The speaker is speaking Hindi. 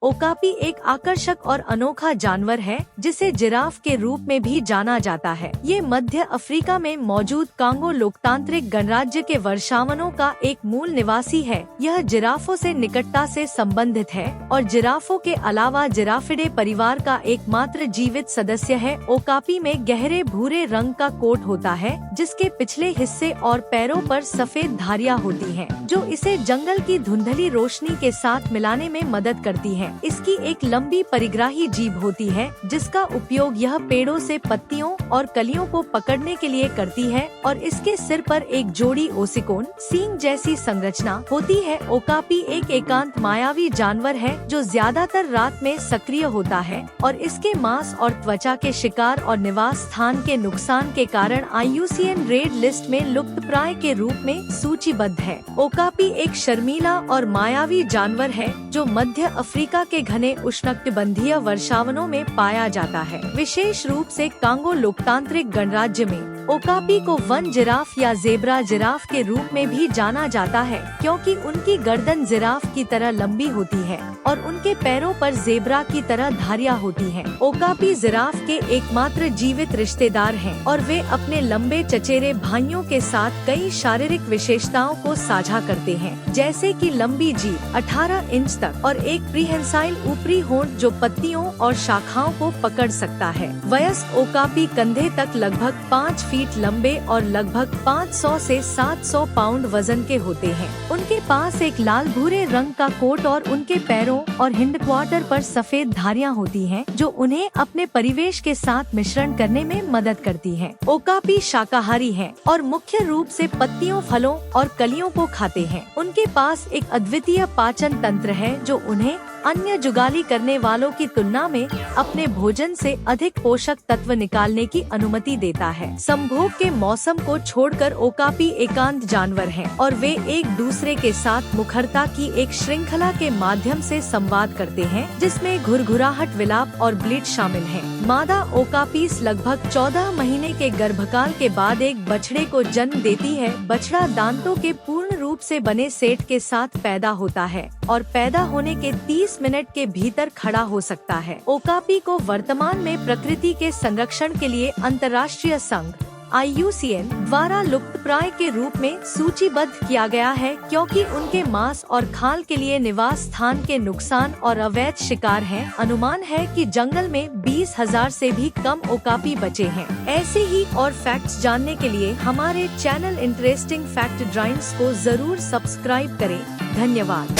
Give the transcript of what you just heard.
ओकापी एक आकर्षक और अनोखा जानवर है जिसे जिराफ के रूप में भी जाना जाता है। ये मध्य अफ्रीका में मौजूद कांगो लोकतांत्रिक गणराज्य के वर्षावनों का एक मूल निवासी है। यह जिराफों से निकटता से संबंधित है और जिराफों के अलावा जिराफिडे परिवार का एकमात्र जीवित सदस्य है। ओकापी में गहरे भूरे रंग का कोट होता है जिसके पिछले हिस्से और पैरों पर सफेद धारियां होती हैं, जो इसे जंगल की धुंधली रोशनी के साथ मिलाने में मदद करती है। इसकी एक लंबी परिग्राही जीभ होती है जिसका उपयोग यह पेड़ों से पत्तियों और कलियों को पकड़ने के लिए करती है और इसके सिर पर एक जोड़ी ओसिकोन सींग जैसी संरचना होती है। ओकापी एक एकांत मायावी जानवर है जो ज्यादातर रात में सक्रिय होता है और इसके मांस और त्वचा के शिकार और निवास स्थान के नुकसान के कारण IUCN रेड लिस्ट में लुप्तप्राय के रूप में सूचीबद्ध है। ओकापी एक शर्मीला और मायावी जानवर है जो मध्य अफ्रीका के घने उष्णकटिबंधीय वर्षावनों में पाया जाता है। विशेष रूप से कांगो लोकतांत्रिक गणराज्य में ओकापी को वन जिराफ या जेब्रा जिराफ के रूप में भी जाना जाता है क्योंकि उनकी गर्दन जिराफ की तरह लंबी होती है और उनके पैरों पर जेब्रा की तरह धारियां होती हैं। ओकापी जिराफ के एकमात्र जीवित रिश्तेदार हैं और वे अपने लंबे चचेरे भाइयों के साथ कई शारीरिक विशेषताओं को साझा करते हैं, जैसे कि लंबी जीभ 18 इंच तक और एक प्रीहेंसाइल ऊपरी होंठ जो पत्तियों और शाखाओं को पकड़ सकता है। वयस्क ओकापी कंधे तक लगभग 5 फीट लंबे और लगभग 500 से 700 पाउंड वजन के होते हैं। उनके पास एक लाल भूरे रंग का कोट और उनके पैरों और हिंडक्वार्टर पर सफेद धारियां होती हैं जो उन्हें अपने परिवेश के साथ मिश्रण करने में मदद करती हैं। ओकापी शाकाहारी हैं और मुख्य रूप से पत्तियों, फलों और कलियों को खाते हैं। उनके पास एक अद्वितीय पाचन तंत्र है जो उन्हें अन्य जुगाली करने वालों की तुलना में अपने भोजन से अधिक पोषक तत्व निकालने की अनुमति देता है। संभोग के मौसम को छोड़कर ओकापी एकांत जानवर हैं और वे एक दूसरे के साथ मुखरता की एक श्रृंखला के माध्यम से संवाद करते हैं जिसमें घुरघुराहट, विलाप और ब्लीट शामिल है। मादा ओकापीस लगभग 14 महीने के गर्भकाल के बाद एक बछड़े को जन्म देती है। बछड़ा दांतों के पूर्ण रूप से बने सेट के साथ पैदा होता है और पैदा होने के 30 मिनट के भीतर खड़ा हो सकता है। ओकापी को वर्तमान में प्रकृति के संरक्षण के लिए अंतर्राष्ट्रीय संघ IUCN द्वारा लुप्तप्राय के रूप में सूचीबद्ध किया गया है क्योंकि उनके मांस और खाल के लिए निवास स्थान के नुकसान और अवैध शिकार हैं। अनुमान है कि जंगल में 20,000 से भी कम ओकापी बचे हैं। ऐसे ही और फैक्ट्स जानने के लिए हमारे चैनल इंटरेस्टिंग फैक्ट ड्राइव्स को जरूर सब्सक्राइब करें। धन्यवाद।